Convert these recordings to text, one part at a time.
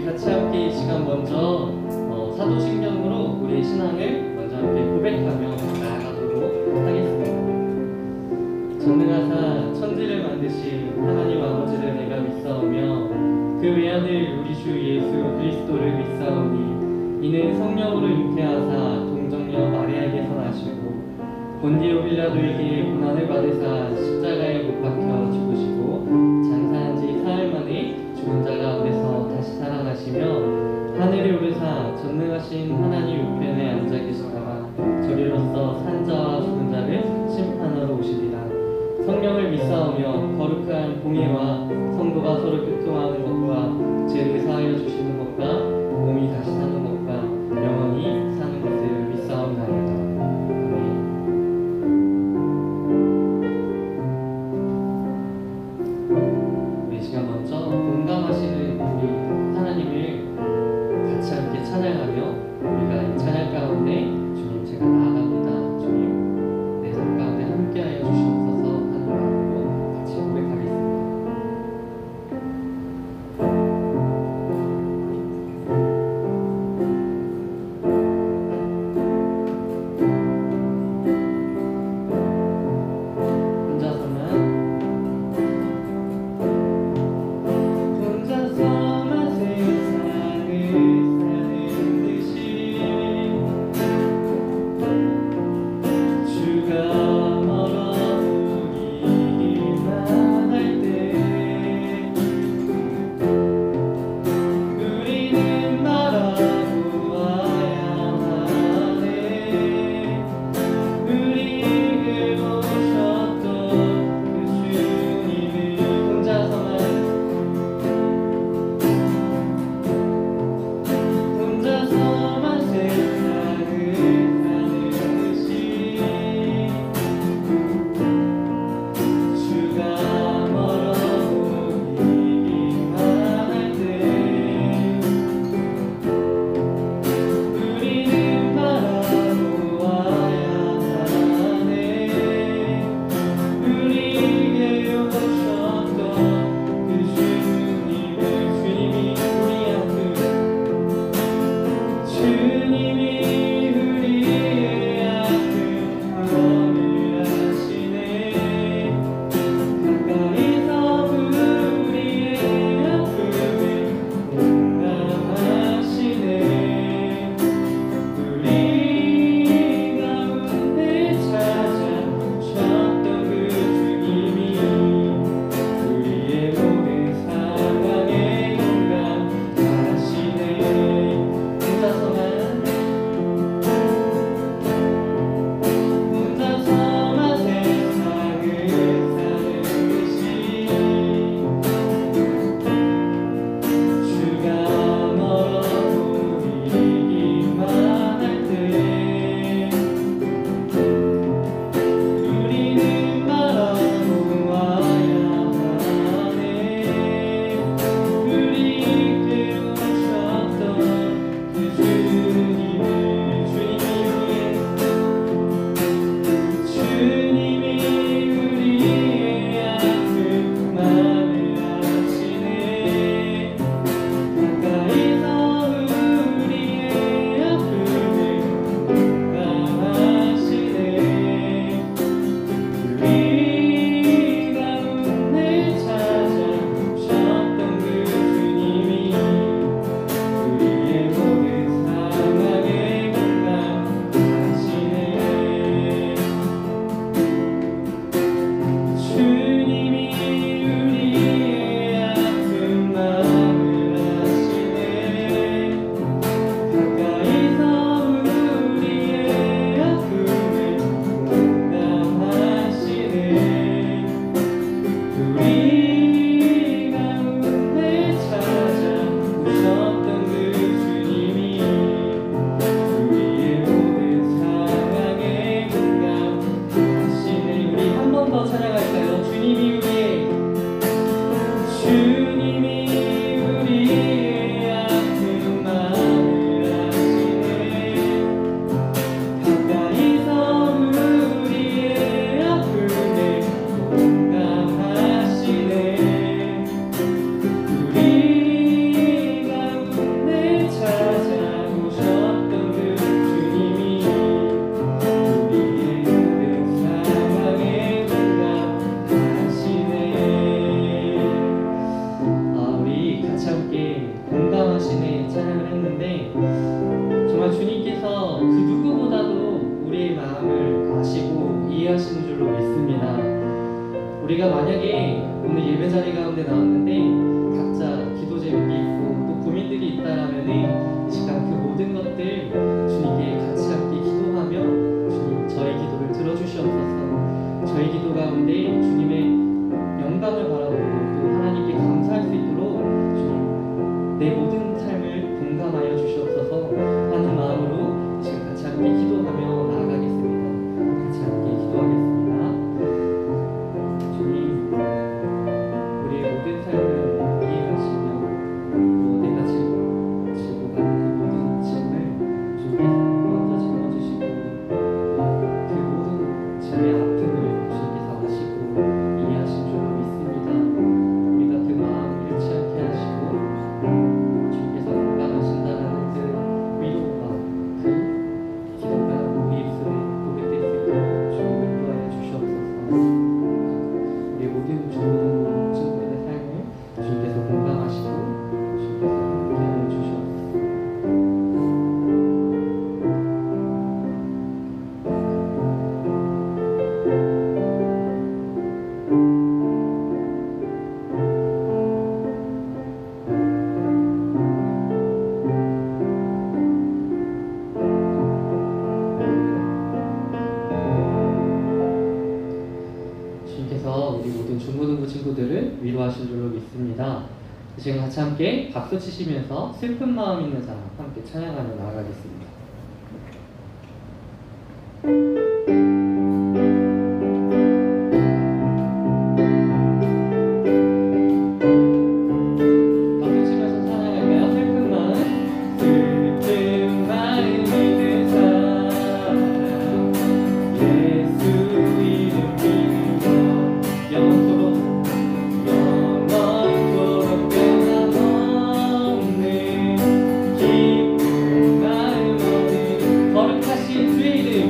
같이 함께 이 시간 먼저 사도신경으로 우리의 신앙을 먼저 함께 고백하며 나아가도록 하겠습니다. 전능하사 천지를 만드신 하나님 아버지를 내가 믿사오며 그 외아들 우리 주 예수 그리스도를 믿사오니 이는 성령으로 잉태하사 동정녀 마리아에게서 나시고 본디오 빌라도에게 고난을 받으사 십자가에 못 박혀 죽으시고 장사한 지 사흘 만에 죽은 자 가운데서 다시 살아나시며 하늘에 오르사 전능하신 하나님 우편에 앉아 계시다가 저리로서 산 자와 죽은 자를 심판하러 오시리라. 성령을 믿사오며 거룩한 공예와 성도가 서로 교통하는 것과 죄를 사하여 주시는 것과 몸이 다시 사는 것과 영원히 사는 것을 믿사옵나이다. 아멘. 우리 시간 먼저 공감하시는 우리 하나님을 같이 함께 찬양하며 우리가 이 찬양 가운데 주님 제가 나아갑니다. 주님 내 삶 가운데 함께하여 주시옵소서 하는 마음으로 같이 고백하겠습니다. 시내 찬양을 했는데 정말 주님께서 그 누구보다도 우리의 마음을 아시고 이해하시는 줄로 믿습니다. 우리가 만약에 오늘 예배 자리 가운데 나왔는데 각자 기도 제목이 있고 또 고민들이 있다라면은 이 시간 그 모든 것들 주님께 같이 함께 기도하며 주님 저희 기도를 들어주시옵소서. 저희 기도 가운데 주님의 영광을 바라보고 또 하나님께 감사할 수 있도록 주님 내 모든 삶을 공감하여 주시옵소서 하는 마음으로 지금 같이 함께 기도하며 나아가겠습니다. 같이 함께 기도하겠습니다. 주님, 우리의 모든 삶을 이해하시며 또 내가 지고 가는 그 모든 짐을 주님께서 먼저 짊어지시고 그 모든 짐의 아픔을 주님께서 아시고 이해하신 줄로 믿습니다. 우리가 그 마음 잃지 않게 하시고 주님께서 공감하신다라는 그 위로가 그 기도가 우리 입술에 고백될 수 있도록 주님 인도하여 주시옵소서. 우리 모든 좋은 친구들의 삶을 주님께서 공감하시고 주님께서 함께하여 주시옵소서. 주님께서 우리 모든 중고등부 친구들을 위로하신 줄로 믿습니다. 지금 같이 함께 박수 치시면서 슬픈 마음 있는 사람 함께 찬양하며 나아가겠습니다. 박수 치면서 찬양할까요? 슬픈 마음, 슬픈 마음 있는 사람 예수 이름 믿으며 영원토록 변함없는 기쁜 마음 얻는 거룩하신 주의 이름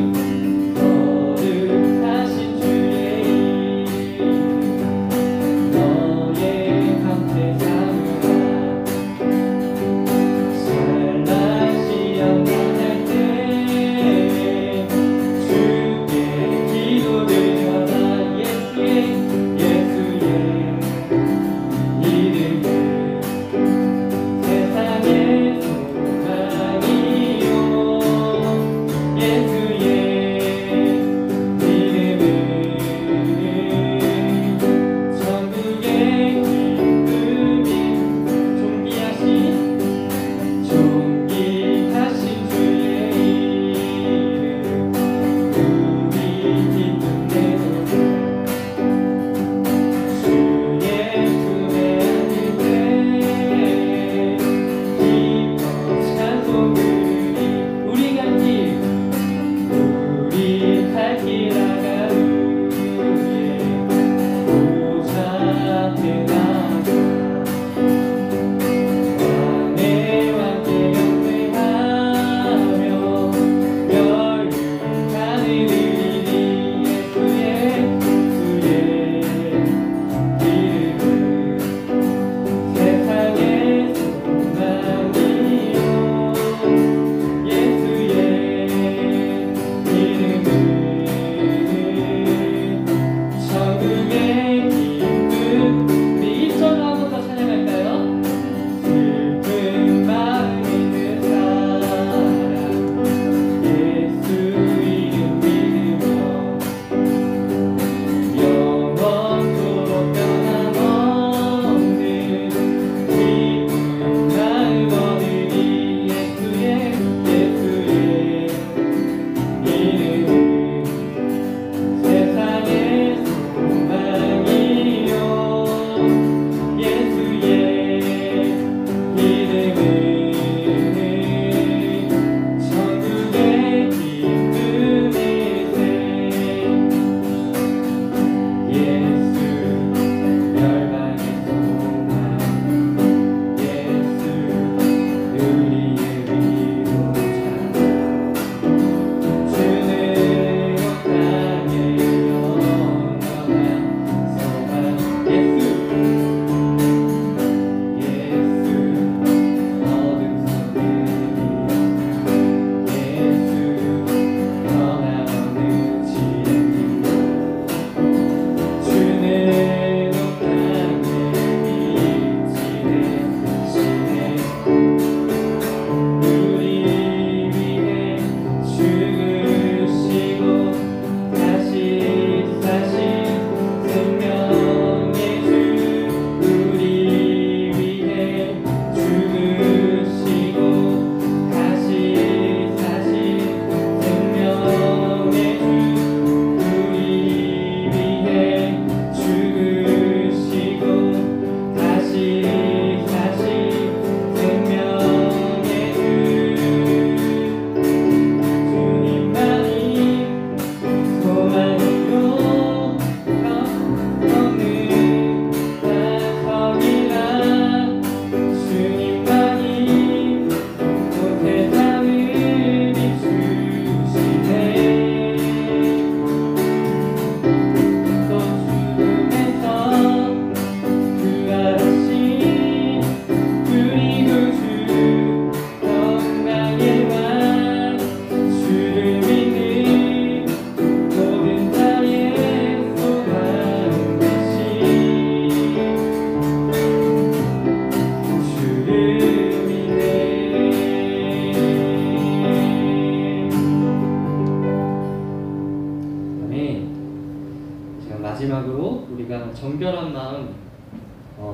정결한 마음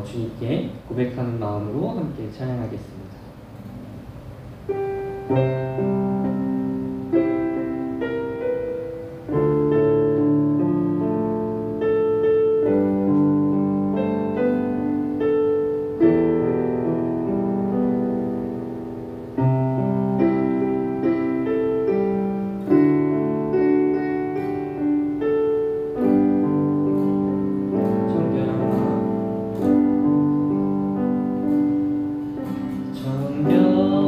주님께 고백하는 마음으로 함께 찬양하겠습니다. 정결한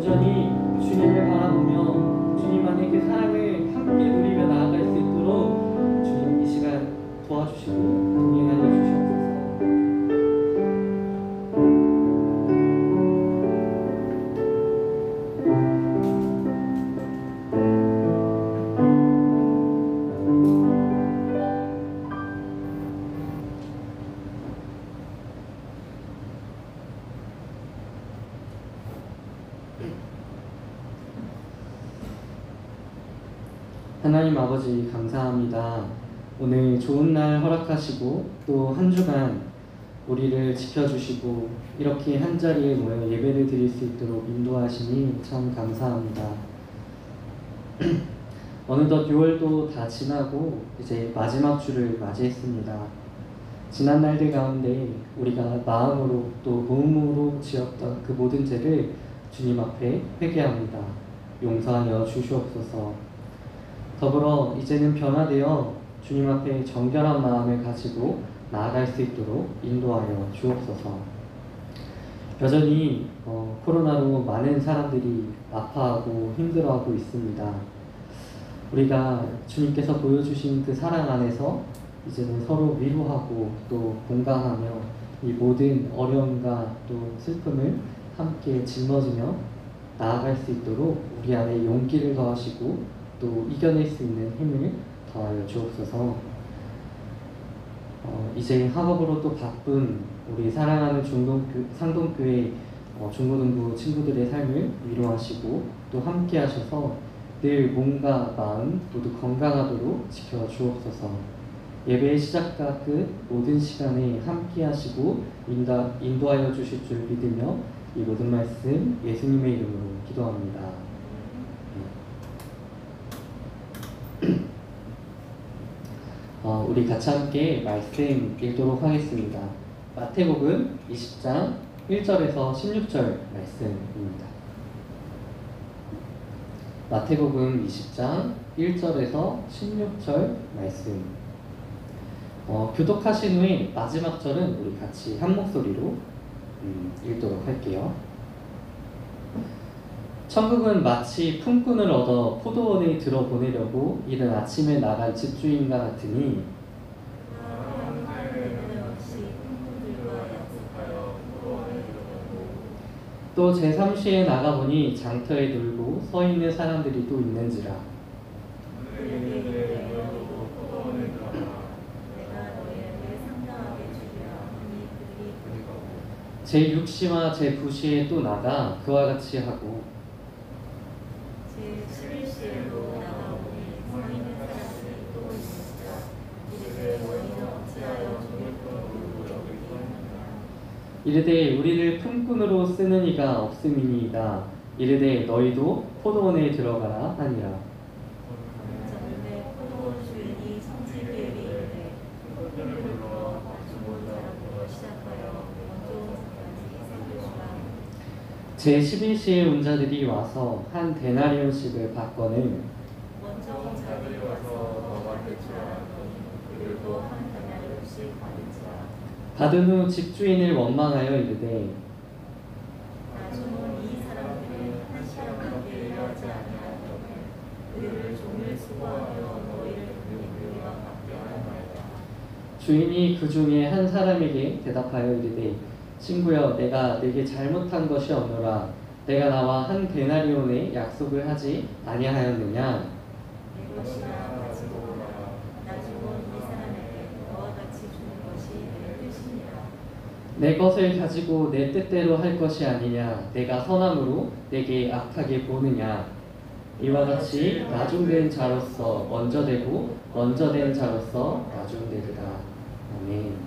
온전히 주님을 바라보며 주님 안에 그 사랑을 함께 누리며 나아갈 수 있도록 주님 이 시간 도와주시고 동행하여 주시옵소서. 하나님 아버지 감사합니다. 오늘 좋은 날 허락하시고 또 한 주간 우리를 지켜주시고 이렇게 한자리에 모여 예배를 드릴 수 있도록 인도하시니 참 감사합니다. 어느덧 6월도 다 지나고 이제 마지막 주를 맞이했습니다. 지난 날들 가운데 우리가 마음으로 또 몸으로 지었던 그 모든 죄를 주님 앞에 회개합니다. 용서하여 주시옵소서. 더불어 이제는 변화되어 주님 앞에 정결한 마음을 가지고 나아갈 수 있도록 인도하여 주옵소서. 여전히 코로나로 많은 사람들이 아파하고 힘들어하고 있습니다. 우리가 주님께서 보여주신 그 사랑 안에서 이제는 서로 위로하고 또 공감하며 이 모든 어려움과 또 슬픔을 함께 짊어지며 나아갈 수 있도록 우리 안에 용기를 더하시고 또 이겨낼 수 있는 힘을 더하여 주옵소서. 이제 학업으로 또 바쁜 우리 사랑하는 상동교회 중고등부 친구들의 삶을 위로하시고 또 함께 하셔서 늘 몸과 마음 모두 건강하도록 지켜주옵소서. 예배의 시작과 끝 모든 시간에 함께 하시고 인도하여 주실 줄 믿으며 이 모든 말씀 예수님의 이름으로 기도합니다. 우리 같이 함께 말씀 읽도록 하겠습니다. 마태복음 20장 1절에서 16절 말씀입니다. 마태복음 20장 1절에서 16절 말씀. 교독하신 후에 마지막 절은 우리 같이 한 목소리로 읽도록 할게요. 천국은 마치 품꾼을 얻어 포도원에 들어보내려고 이른 아침에 나간 집주인과 같으니 또 제3시에 나가보니 장터에 놀고 서 있는 사람들이 또 있는지라. 제6시와 제9시에 또 나가 그와 같이 하고 제11시에도 나가보니 서 있는 사람들이 또 있는지라. 이르되 너희는 어찌하여 종일꾼으로 여기느냐. 이르되 우리를 품꾼으로 쓰는 이가 없음이니이다. 이르되 너희도 포도원에 들어가라 하니라. 포도원 주인이 청지기에게 이르되 품꾼을 불러 좋은 사람으로 시작하여 원좋은 자까지 세우시라. 제11시에 온 자들이 와서 한 데나리온씩을 받거늘 먼저 온 자들이 와서 너가 대출하라. 그들도 한 데나리온씩 받은지라. 받은 후 집주인을 원망하여 이르되 나 주는 이 사람들이 한 시간밖에 일하지 아니하였거늘 그들을 종일 수고하며 너희를 그리와 받게 하였나이다. 주인이 그 중에 한 사람에게 대답하여 이르되 친구여, 내가 네게 잘못한 것이 없노라. 내가 나와 한 데나리온의 약속을 하지 아니하였느냐. 내 것이나 가지고 오라. 나 주는 이 사람에게 너와 같이 주는 것이 내 뜻이니라. 내 것을 가지고 내 뜻대로 할 것이 아니냐. 내가 선함으로 내게 악하게 보느냐. 이와 같이 나중된 자로서 먼저 되고 먼저 된 자로서 나중되리라. 아멘.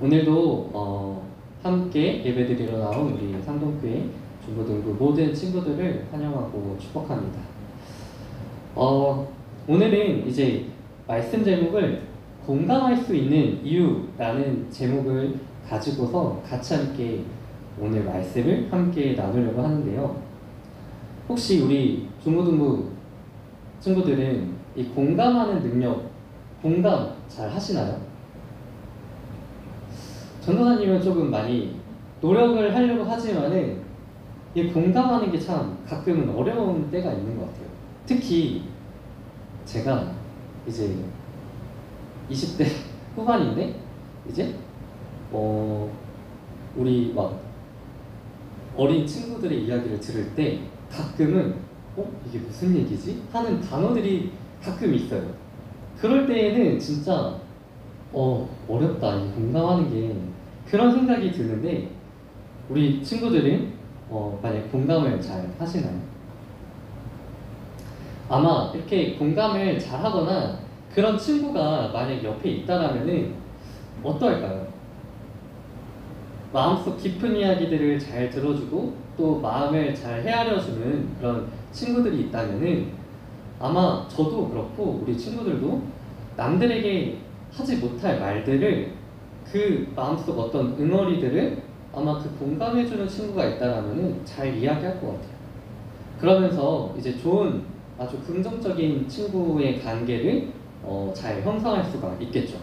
오늘도 함께 예배드리러 나온 우리 상동교회 중고등부 모든 친구들을 환영하고 축복합니다. 오늘은 이제 말씀 제목을 공감할 수 있는 이유라는 제목을 가지고서 같이 함께 오늘 말씀을 함께 나누려고 하는데요. 혹시 우리 중고등부 친구들은 이 공감하는 능력, 공감 잘 하시나요? 전도사님은 조금 많이 노력을 하려고 하지만은 이 공감하는 게 참 가끔은 어려운 때가 있는 것 같아요. 특히 제가 이제 20대 후반인데 이제 우리 막 어린 친구들의 이야기를 들을 때 가끔은 이게 무슨 얘기지? 하는 단어들이 가끔 있어요. 그럴 때에는 진짜 어렵다, 이 공감하는 게, 그런 생각이 드는데 우리 친구들은 만약 공감을 잘 하시나요? 아마 이렇게 공감을 잘 하거나 그런 친구가 만약 옆에 있다라면은 어떨까요? 마음속 깊은 이야기들을 잘 들어주고 또 마음을 잘 헤아려주는 그런 친구들이 있다면은 아마 저도 그렇고 우리 친구들도 남들에게 하지 못할 말들을, 그 마음속 어떤 응어리들을 아마 그 공감해주는 친구가 있다라면은 잘 이야기할 것 같아요. 그러면서 이제 좋은 아주 긍정적인 친구의 관계를 잘 형성할 수가 있겠죠.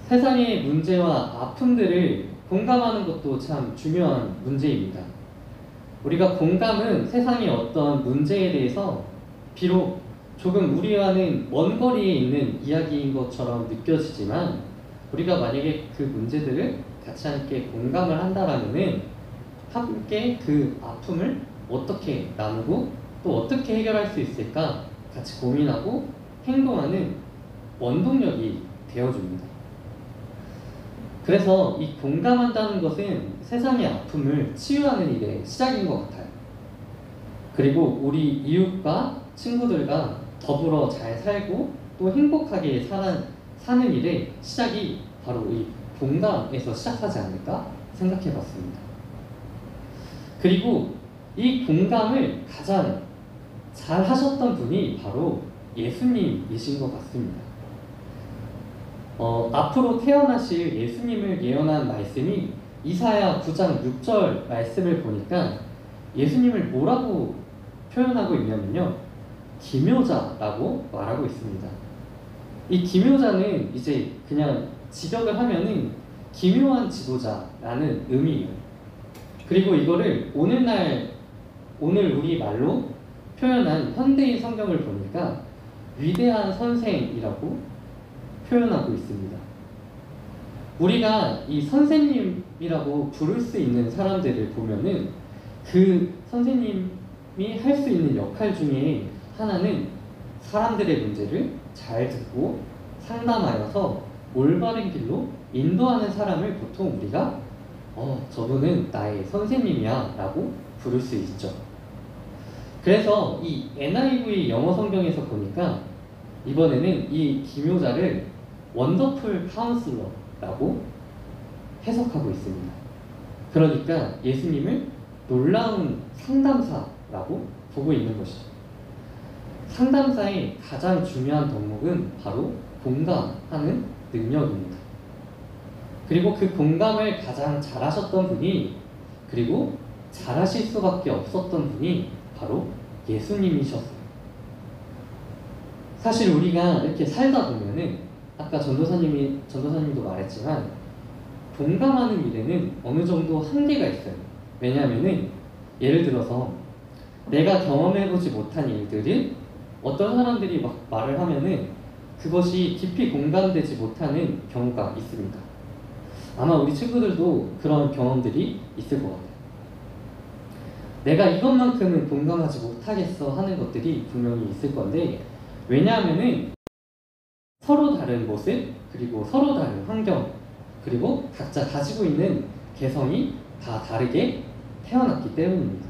세상의 문제와 아픔들을 공감하는 것도 참 중요한 문제입니다. 우리가 공감은 세상의 어떤 문제에 대해서 비록 조금 우리와는 먼 거리에 있는 이야기인 것처럼 느껴지지만, 우리가 만약에 그 문제들을 같이 함께 공감을 한다라면은 함께 그 아픔을 어떻게 나누고 또 어떻게 해결할 수 있을까 같이 고민하고 행동하는 원동력이 되어줍니다. 그래서 이 공감한다는 것은 세상의 아픔을 치유하는 일의 시작인 것 같아요. 그리고 우리 이웃과 친구들과 더불어 잘 살고 또 행복하게 사는 일의 시작이 바로 이 공감에서 시작하지 않을까 생각해 봤습니다. 그리고 이 공감을 가장 잘 하셨던 분이 바로 예수님이신 것 같습니다. 앞으로 태어나실 예수님을 예언한 말씀이 이사야 9장 6절 말씀을 보니까 예수님을 뭐라고 표현하고 있냐면요, 기묘자라고 말하고 있습니다. 이 기묘자는 이제 그냥 직역을 하면은 기묘한 지도자라는 의미예요. 그리고 이거를 오늘 우리 말로 표현한 현대인 성경을 보니까 위대한 선생이라고 표현하고 있습니다. 우리가 이 선생님이라고 부를 수 있는 사람들을 보면은 그 선생님이 할 수 있는 역할 중에 하나는 사람들의 문제를 잘 듣고 상담하여서 올바른 길로 인도하는 사람을 보통 우리가 저분은 나의 선생님이야 라고 부를 수 있죠. 그래서 이 NIV 영어 성경에서 보니까 이번에는 이 기묘자를 원더풀 카운슬러라고 해석하고 있습니다. 그러니까 예수님을 놀라운 상담사라고 보고 있는 것이죠. 상담사의 가장 중요한 덕목은 바로 공감하는 능력입니다. 그리고 그 공감을 가장 잘하셨던 분이, 그리고 잘하실 수밖에 없었던 분이 바로 예수님이셨어요. 사실 우리가 이렇게 살다 보면은 아까 전도사님도 말했지만 공감하는 일에는 어느 정도 한계가 있어요. 왜냐하면은 예를 들어서 내가 경험해보지 못한 일들을 어떤 사람들이 막 말을 하면은 그것이 깊이 공감되지 못하는 경우가 있습니다. 아마 우리 친구들도 그런 경험들이 있을 것 같아요. 내가 이것만큼은 공감하지 못하겠어 하는 것들이 분명히 있을 건데, 왜냐하면은 서로 다른 모습, 그리고 서로 다른 환경, 그리고 각자 가지고 있는 개성이 다 다르게 태어났기 때문입니다.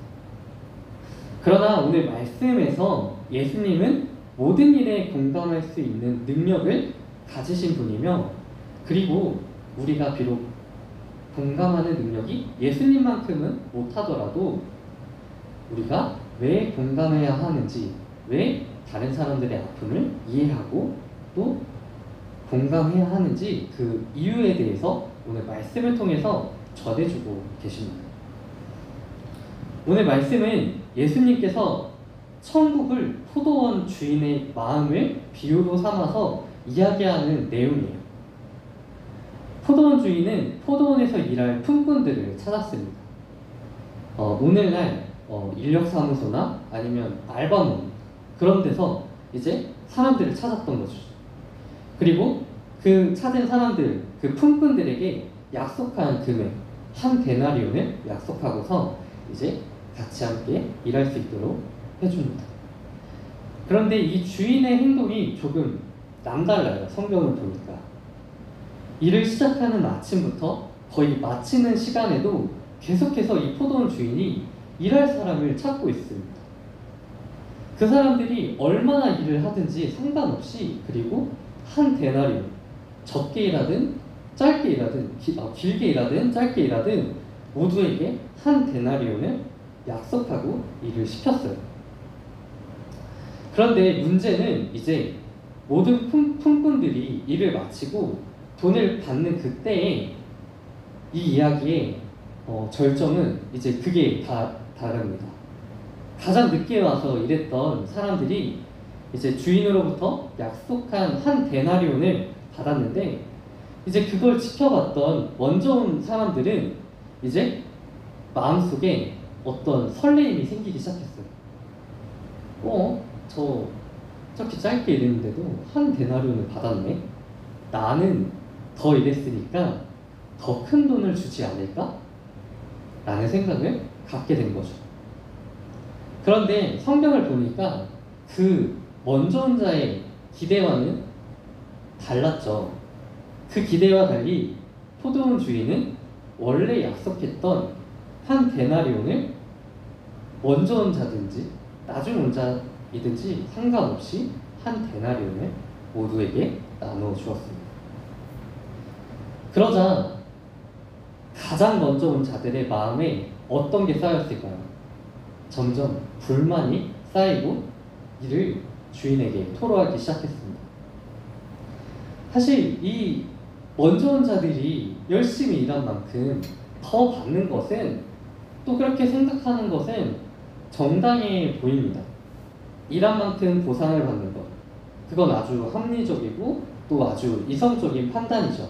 그러나 오늘 말씀에서 예수님은 모든 일에 공감할 수 있는 능력을 가지신 분이며, 그리고 우리가 비록 공감하는 능력이 예수님만큼은 못하더라도 우리가 왜 공감해야 하는지, 왜 다른 사람들의 아픔을 이해하고 또 공감해야 하는지 그 이유에 대해서 오늘 말씀을 통해서 전해주고 계십니다. 오늘 말씀은 예수님께서 천국을 포도원 주인의 마음을 비유로 삼아서 이야기하는 내용이에요. 포도원 주인은 포도원에서 일할 품꾼들을 찾았습니다. 오늘날 인력사무소나 아니면 알바몬 그런 데서 이제 사람들을 찾았던 거죠. 그리고 그 찾은 사람들, 그 품꾼들에게 약속한 금액 한 데나리온을 약속하고서 이제 같이 함께 일할 수 있도록 해줍니다. 그런데 이 주인의 행동이 조금 남달라요. 성경을 보니까 일을 시작하는 아침부터 거의 마치는 시간에도 계속해서 이 포도원 주인이 일할 사람을 찾고 있습니다. 그 사람들이 얼마나 일을 하든지 상관없이, 그리고 한 데나리온, 적게 일하든 짧게 일하든 길게 일하든 짧게 일하든 모두에게 한 데나리온을 약속하고 일을 시켰어요. 그런데 문제는 이제 모든 품꾼들이 일을 마치고 돈을 받는 그때에 이 이야기의 절정은 이제 그게 다릅니다. 가장 늦게 와서 일했던 사람들이 이제 주인으로부터 약속한 한 데나리온을 받았는데, 이제 그걸 지켜봤던 먼저 온 사람들은 이제 마음속에 어떤 설레임이 생기기 시작했어요. 저렇게 짧게 일했는데도 한 데나리온을 받았네. 나는 더 일했으니까 더 큰 돈을 주지 않을까? 라는 생각을 갖게 된 거죠. 그런데 성경을 보니까 그 먼저 온 자의 기대와는 달랐죠. 그 기대와 달리 포도원 주인은 원래 약속했던 한 데나리온을 먼저 온 자든지 나중 온 자이든지 상관없이 한 데나리온을 모두에게 나누어 주었습니다. 그러자 가장 먼저 온 자들의 마음에 어떤 게 쌓였을까요? 점점 불만이 쌓이고 이를 주인에게 토로하기 시작했습니다. 사실 이 먼저 온 자들이 열심히 일한 만큼 더 받는 것은, 또 그렇게 생각하는 것은 정당해 보입니다. 일한 만큼 보상을 받는 것, 그건 아주 합리적이고 또 아주 이성적인 판단이죠.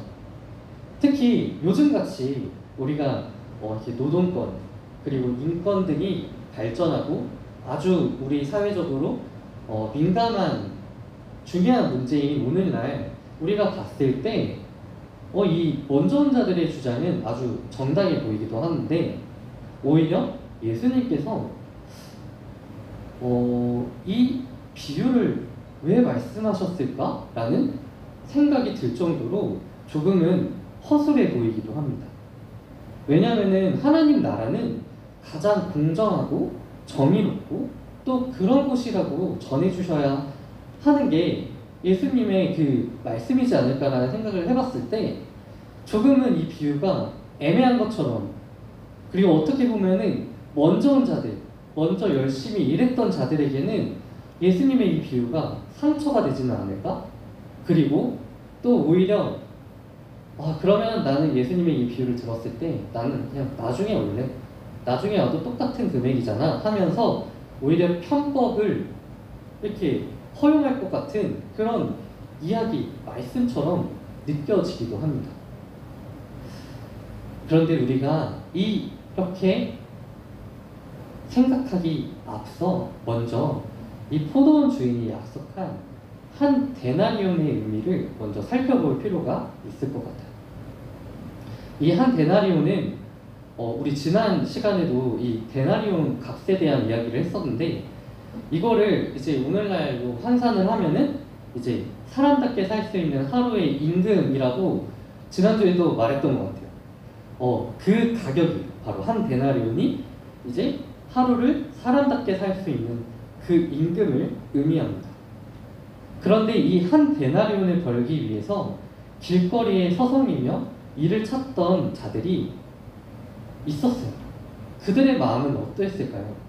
특히 요즘같이 우리가 이렇게 노동권 그리고 인권 등이 발전하고 아주 우리 사회적으로 민감한 중요한 문제인 오늘날 우리가 봤을 때 이 먼저 온 자들의 주장은 아주 정당해 보이기도 하는데, 오히려 예수님께서 이 비유를 왜 말씀하셨을까라는 생각이 들 정도로 조금은 허술해 보이기도 합니다. 왜냐하면 하나님 나라는 가장 공정하고 정의롭고 또 그런 곳이라고 전해주셔야 하는 게 예수님의 그 말씀이지 않을까라는 생각을 해봤을 때 조금은 이 비유가 애매한 것처럼, 그리고 어떻게 보면은 먼저 온 자들, 먼저 열심히 일했던 자들에게는 예수님의 이 비유가 상처가 되지는 않을까? 그리고 또 오히려 그러면 나는 예수님의 이 비유를 들었을 때 나는 그냥 나중에 올래? 나중에 와도 똑같은 금액이잖아 하면서 오히려 편법을 이렇게 허용할 것 같은 그런 이야기, 말씀처럼 느껴지기도 합니다. 그런데 우리가 이렇게 생각하기 앞서 먼저 이 포도원 주인이 약속한 한 데나리온의 의미를 먼저 살펴볼 필요가 있을 것 같아요. 이 한 데나리온은 우리 지난 시간에도 이 데나리온 값에 대한 이야기를 했었는데, 이거를 이제 오늘날로 환산을 하면은 이제 사람답게 살 수 있는 하루의 임금이라고 지난주에도 말했던 것 같아요. 그 가격이 바로 한 데나리온이 이제 하루를 사람답게 살 수 있는 그 임금을 의미합니다. 그런데 이 한 데나리온을 벌기 위해서 길거리에 서성이며 일을 찾던 자들이 있었어요. 그들의 마음은 어떠했을까요?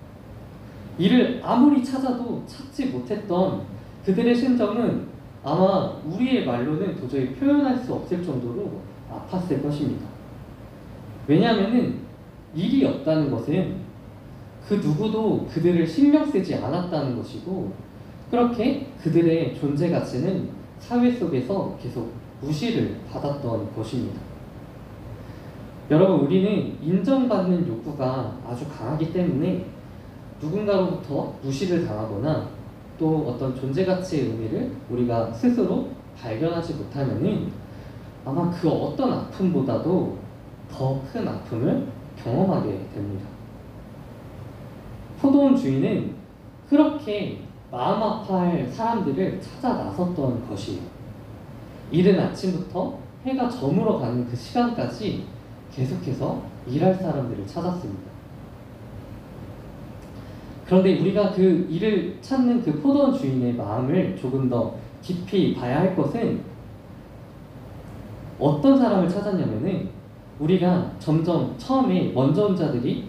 이를 아무리 찾아도 찾지 못했던 그들의 심정은 아마 우리의 말로는 도저히 표현할 수 없을 정도로 아팠을 것입니다. 왜냐하면 일이 없다는 것은 그 누구도 그들을 신경 쓰지 않았다는 것이고, 그렇게 그들의 존재 가치는 사회 속에서 계속 무시를 받았던 것입니다. 여러분, 우리는 인정받는 욕구가 아주 강하기 때문에 누군가로부터 무시를 당하거나 또 어떤 존재가치의 의미를 우리가 스스로 발견하지 못하면은 아마 그 어떤 아픔보다도 더 큰 아픔을 경험하게 됩니다. 포도원 주인은 그렇게 마음 아파할 사람들을 찾아 나섰던 것이에요. 이른 아침부터 해가 저물어 가는 그 시간까지 계속해서 일할 사람들을 찾았습니다. 그런데 우리가 그 일을 찾는 그 포도원 주인의 마음을 조금 더 깊이 봐야 할 것은 어떤 사람을 찾았냐면은 우리가 점점 처음에 먼저 온 자들이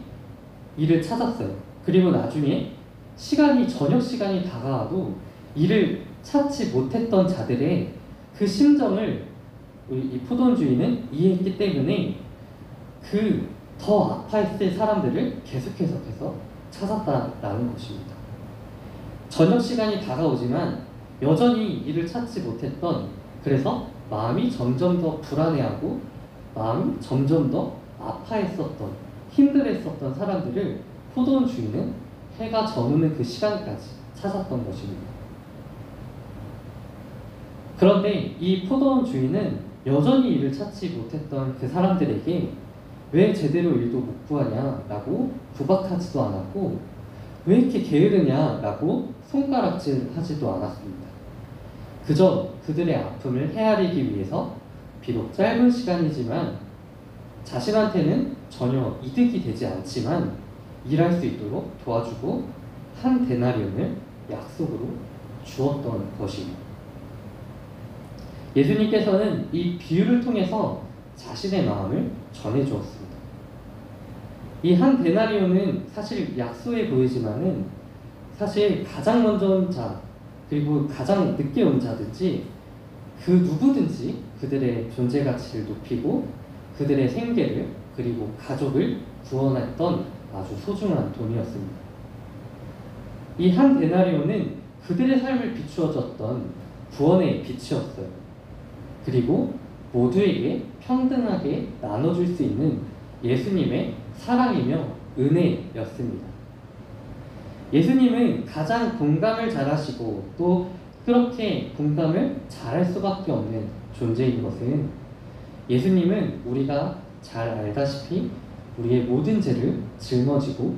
일을 찾았어요. 그리고 나중에 저녁 시간이 다가와도 일을 찾지 못했던 자들의 그 심정을 이 포도원 주인은 이해했기 때문에 그 더 아파했을 사람들을 계속해서 찾았다라는 것입니다. 저녁 시간이 다가오지만 여전히 일을 찾지 못했던, 그래서 마음이 점점 더 불안해하고 마음이 점점 더 아파했었던, 힘들었었던 사람들을 포도원 주인은 해가 저무는 그 시간까지 찾았던 것입니다. 그런데 이 포도원 주인은 여전히 일을 찾지 못했던 그 사람들에게 왜 제대로 일도 못 구하냐라고 구박하지도 않았고, 왜 이렇게 게으르냐라고 손가락질하지도 않았습니다. 그저 그들의 아픔을 헤아리기 위해서 비록 짧은 시간이지만 자신한테는 전혀 이득이 되지 않지만 일할 수 있도록 도와주고 한 데나리온을 약속으로 주었던 것입니다. 예수님께서는 이 비유를 통해서 자신의 마음을 전해주었습니다. 이 한 데나리온은 사실 약소해 보이지만은 사실 가장 먼저 온 자, 그리고 가장 늦게 온 자든지 그 누구든지 그들의 존재 가치를 높이고 그들의 생계를 그리고 가족을 구원했던 아주 소중한 돈이었습니다. 이 한 데나리온은 그들의 삶을 비추어줬던 구원의 빛이었어요. 그리고 모두에게 평등하게 나눠줄 수 있는 예수님의 사랑이며 은혜였습니다. 예수님은 가장 공감을 잘하시고 또 그렇게 공감을 잘할 수밖에 없는 존재인 것은, 예수님은 우리가 잘 알다시피 우리의 모든 죄를 짊어지고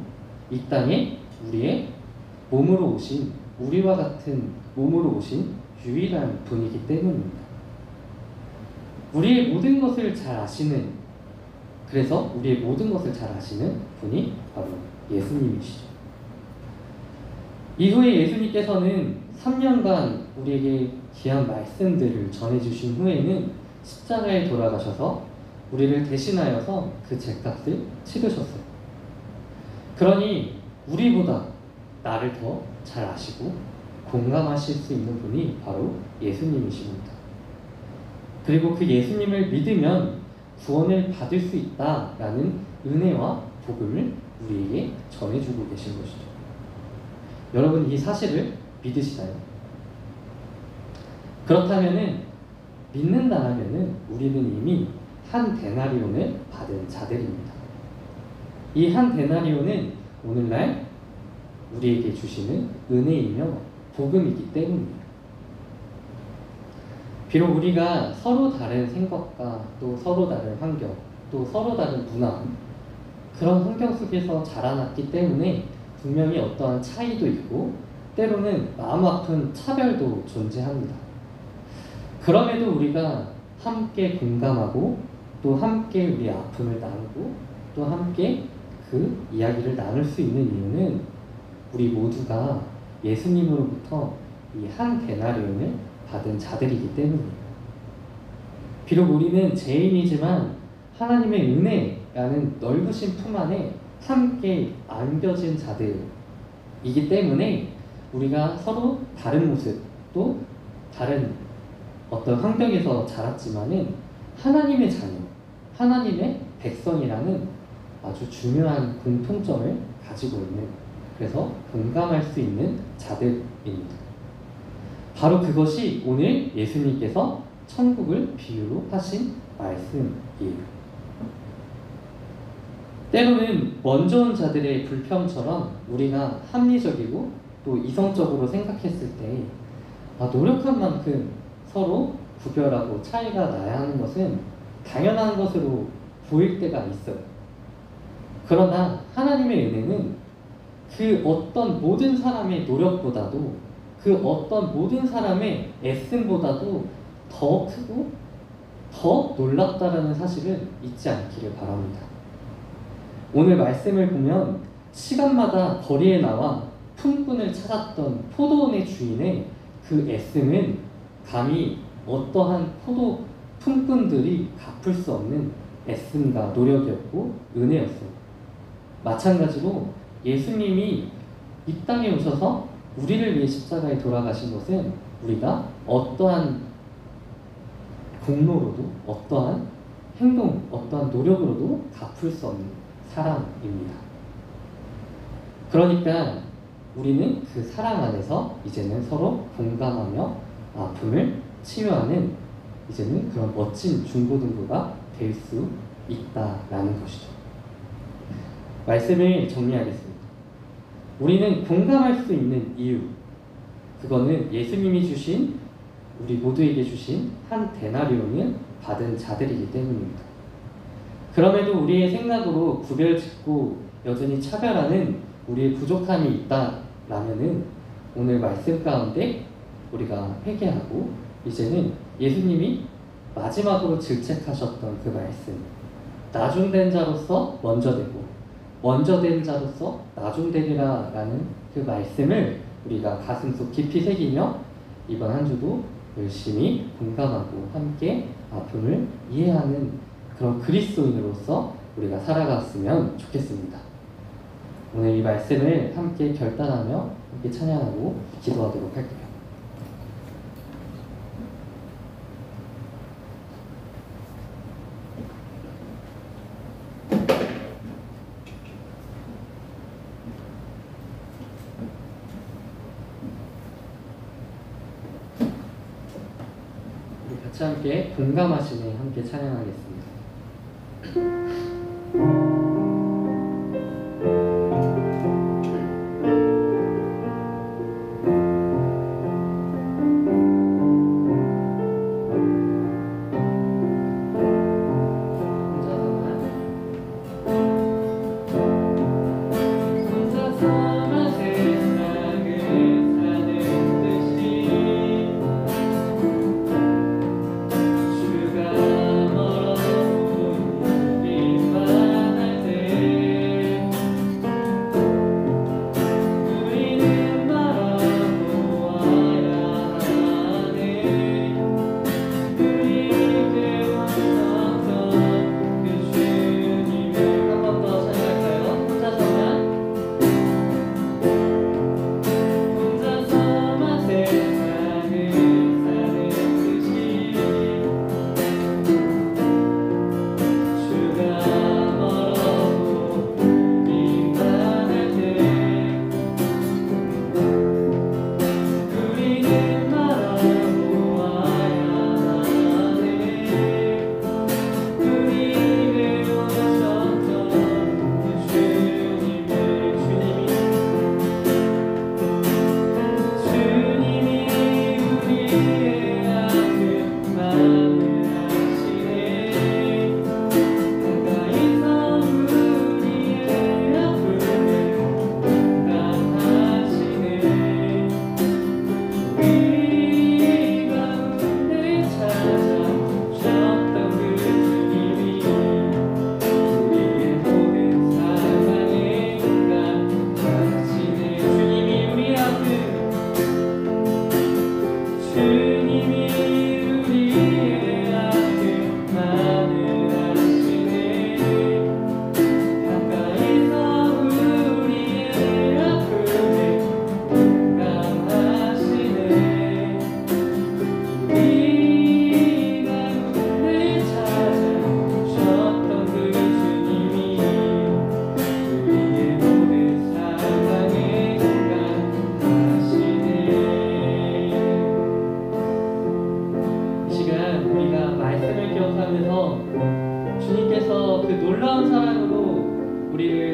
이 땅에 우리의 몸으로 오신, 우리와 같은 몸으로 오신 유일한 분이기 때문입니다. 우리의 모든 것을 잘 아시는, 그래서 우리의 모든 것을 잘 아시는 분이 바로 예수님이시죠. 이후에 예수님께서는 3년간 우리에게 귀한 말씀들을 전해주신 후에는 십자가에 돌아가셔서 우리를 대신하여서 그 죄값을 치르셨어요. 그러니 우리보다 나를 더 잘 아시고 공감하실 수 있는 분이 바로 예수님이십니다. 그리고 그 예수님을 믿으면 구원을 받을 수 있다라는 은혜와 복음을 우리에게 전해주고 계신 것이죠. 여러분, 이 사실을 믿으시나요? 그렇다면은, 믿는다라면은 우리는 이미 한 데나리온을 받은 자들입니다. 이 한 데나리온은 오늘날 우리에게 주시는 은혜이며 복음이기 때문입니다. 비록 우리가 서로 다른 생각과 또 서로 다른 환경, 또 서로 다른 문화, 그런 환경 속에서 자라났기 때문에 분명히 어떠한 차이도 있고 때로는 마음 아픈 차별도 존재합니다. 그럼에도 우리가 함께 공감하고 또 함께 우리의 아픔을 나누고 또 함께 그 이야기를 나눌 수 있는 이유는 우리 모두가 예수님으로부터 이 한 데나리온을 받은 자들이기 때문입니다. 비록 우리는 죄인이지만 하나님의 은혜라는 넓으신 품 안에 함께 안겨진 자들이기 때문에 우리가 서로 다른 모습, 또 다른 어떤 환경에서 자랐지만은 하나님의 자녀, 하나님의 백성이라는 아주 중요한 공통점을 가지고 있는, 그래서 공감할 수 있는 자들입니다. 바로 그것이 오늘 예수님께서 천국을 비유로 하신 말씀이에요. 때로는 먼저 온 자들의 불평처럼 우리가 합리적이고 또 이성적으로 생각했을 때 노력한 만큼 서로 구별하고 차이가 나야 하는 것은 당연한 것으로 보일 때가 있어요. 그러나 하나님의 은혜는 그 어떤 모든 사람의 노력보다도 그 어떤 모든 사람의 애씀보다도 더 크고 더 놀랍다라는 사실을 잊지 않기를 바랍니다. 오늘 말씀을 보면 시간마다 거리에 나와 품꾼을 찾았던 포도원의 주인의 그 애씀은 감히 어떠한 포도 품꾼들이 갚을 수 없는 애씀과 노력이었고 은혜였어요. 마찬가지로 예수님이 이 땅에 오셔서 우리를 위해 십자가에 돌아가신 것은 우리가 어떠한 공로로도 어떠한 행동, 어떠한 노력으로도 갚을 수 없는 사랑입니다. 그러니까 우리는 그 사랑 안에서 이제는 서로 공감하며 아픔을 치유하는 이제는 그런 멋진 중고등부가 될 수 있다라는 것이죠. 말씀을 정리하겠습니다. 우리는 공감할 수 있는 이유, 그거는 예수님이 주신 우리 모두에게 주신 한 데나리온을 받은 자들이기 때문입니다. 그럼에도 우리의 생각으로 구별짓고 여전히 차별하는 우리의 부족함이 있다라면은 오늘 말씀 가운데 우리가 회개하고 이제는 예수님이 마지막으로 질책하셨던 그 말씀, 나중된 자로서 먼저 되고 먼저 된 자로서 나중되리라 라는 그 말씀을 우리가 가슴속 깊이 새기며 이번 한 주도 열심히 공감하고 함께 아픔을 이해하는 그런 그리스도인으로서 우리가 살아갔으면 좋겠습니다. 오늘 이 말씀을 함께 결단하며 함께 찬양하고 기도하도록 할게요. 우리 같이 함께 공감하시네 함께 찬양하겠습니다. 주가 멀어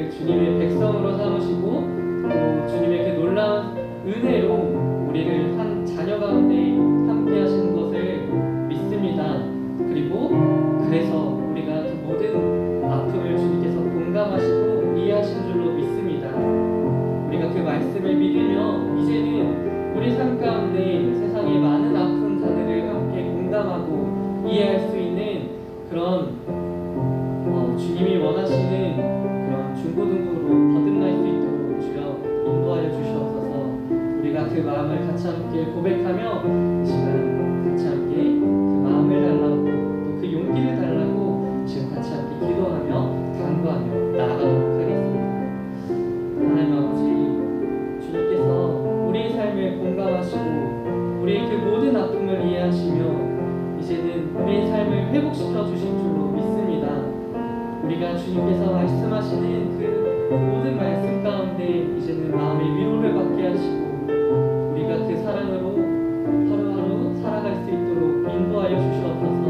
우리를 주님의 백성으로 삼으시고 또 주님의 그 놀라운 은혜로 우리를 한 자녀 가운데 함께 하시는 것을 믿습니다. 그리고 그래서 우리가 그 모든 아픔을 주님께서 공감하시고 이해하신 줄로 믿습니다. 우리가 그 말씀을 믿으며 이제는 우리 삶 가운데 세상의 많은 아픈 자들을 함께 공감하고 이해할 수 있는 그런 주님이 원하시는 그런 중고등부로 거듭날 수 있도록 주여 인도하여 주시옵소서. 우리가 그 마음을 같이 함께 고백하며 이 시간 같이 함께 그 마음을 달라고 또 그 용기를 달라고 지금 같이 함께 기도하며 간구하며 나아가도록 하겠습니다. 하나님 아버지, 주님께서 우리의 삶을 공감하시고 우리의 그 모든 아픔을 이해하시며 이제는 우리의 삶을 회복시켜 주신 줄로 믿습니다. 우리가 주님께서 말씀하시는 그 모든 말씀 가운데 이제는 마음의 위로를 받게 하시고 우리가 그 사랑으로 하루하루 살아갈 수 있도록 인도하여 주시옵소서.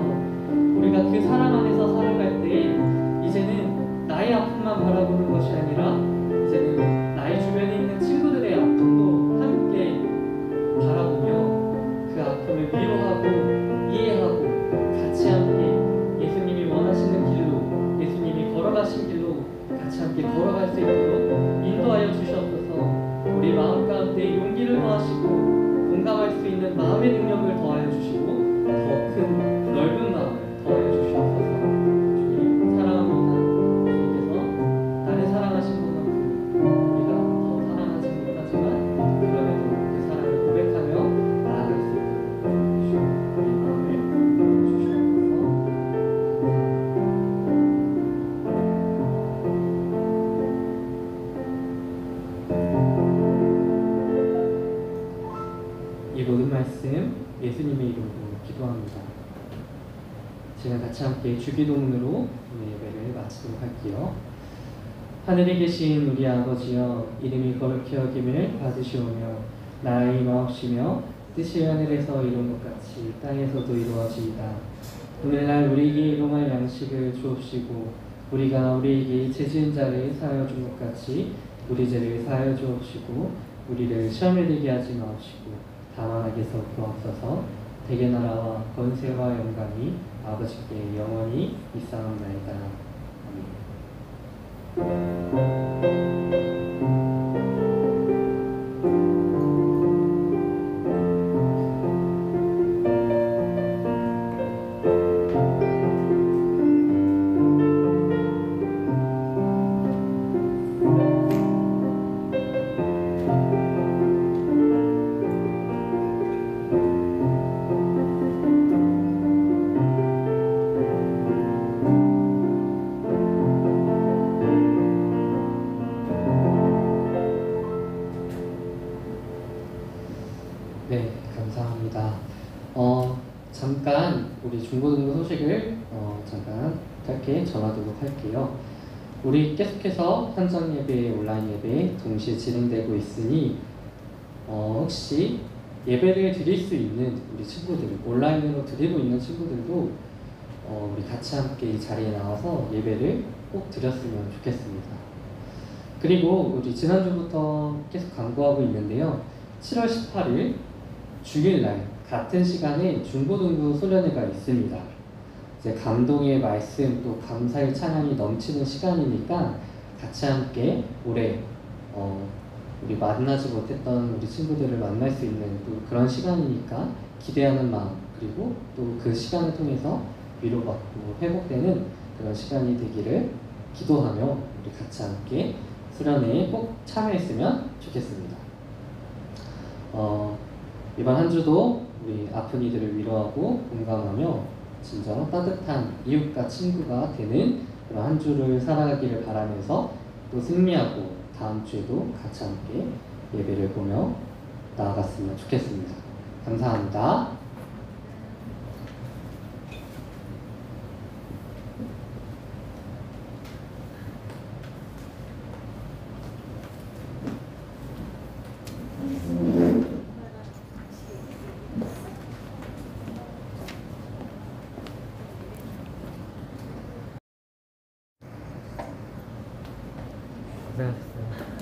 우리가 그 사랑 안에서 살아갈 때 이제는 나의 아픔만 바라보는 것이 아니라 이제는 나의 주변에 있는 친구들의 아픔도 함께 바라보며 그 아픔을 위로하고 이해하고 같이 함께 예수님이 원하시는 길로 예수님이 걸어가신 길로 같이 함께 걸어갈 수 있도록 인도하여 주시옵소서. 우리 마음 가운데 용기를 더하시고 공감할 수 있는 마음의 능력을 더하여 주시고 더 큰 넓은 마음을 더하여 주시옵소서. 주님 사랑합니다. 주님께서 나를 사랑하신 것만큼 우리가 더 사랑하지 못하지만 그럼에도 그 사랑을 고백하며 나아갈 수 있도록 주시옵소서. 우리 마음을 주시옵소서. 이 모든 말씀 예수님의 이름으로 기도합니다. 제가 같이 함께 주기도문으로 오늘 예배를 마치도록 할게요. 하늘에 계신 우리 아버지여, 이름이 거룩히 여김을 받으시오며 나라의 임하옵시며 뜻이 하늘에서 이룬 것 같이 땅에서도 이루어지이다. 오늘날 우리에게 일용할 양식을 주옵시고 우리가 우리에게 죄 지은 자를 사하여 준 것 같이 우리 죄를 사하여 주옵시고 우리를 시험에 들게 하지 마옵시고 다만 악에서 구하옵소서. 대개 나라와 권세와 영광이 아버지께 영원히 있사옵나이다. 네, 감사합니다. 잠깐 우리 중고등부 소식을 잠깐 짧게 전하도록 할게요. 우리 계속해서 현장 예배, 온라인 예배 동시에 진행되고 있으니 혹시 예배를 드릴 수 있는 우리 친구들, 온라인으로 드리고 있는 친구들도 우리 같이 함께 이 자리에 나와서 예배를 꼭 드렸으면 좋겠습니다. 그리고 우리 지난주부터 계속 강구하고 있는데요. 7월 18일 주일날 같은 시간에 중고등부 소련회가 있습니다. 이제 감동의 말씀 또 감사의 찬양이 넘치는 시간이니까 같이 함께 올해 우리 만나지 못했던 우리 친구들을 만날 수 있는 또 그런 시간이니까 기대하는 마음, 그리고 또 그 시간을 통해서 위로받고 회복되는 그런 시간이 되기를 기도하며 우리 같이 함께 수련회에 꼭 참여했으면 좋겠습니다. 이번 한 주도 우리 아픈 이들을 위로하고 공감하며 진정 따뜻한 이웃과 친구가 되는 그런 한 주를 살아가기를 바라면서 또 승리하고 다음 주에도 같이 함께 예배를 보며 나아갔으면 좋겠습니다. 감사합니다. 고생하셨어요.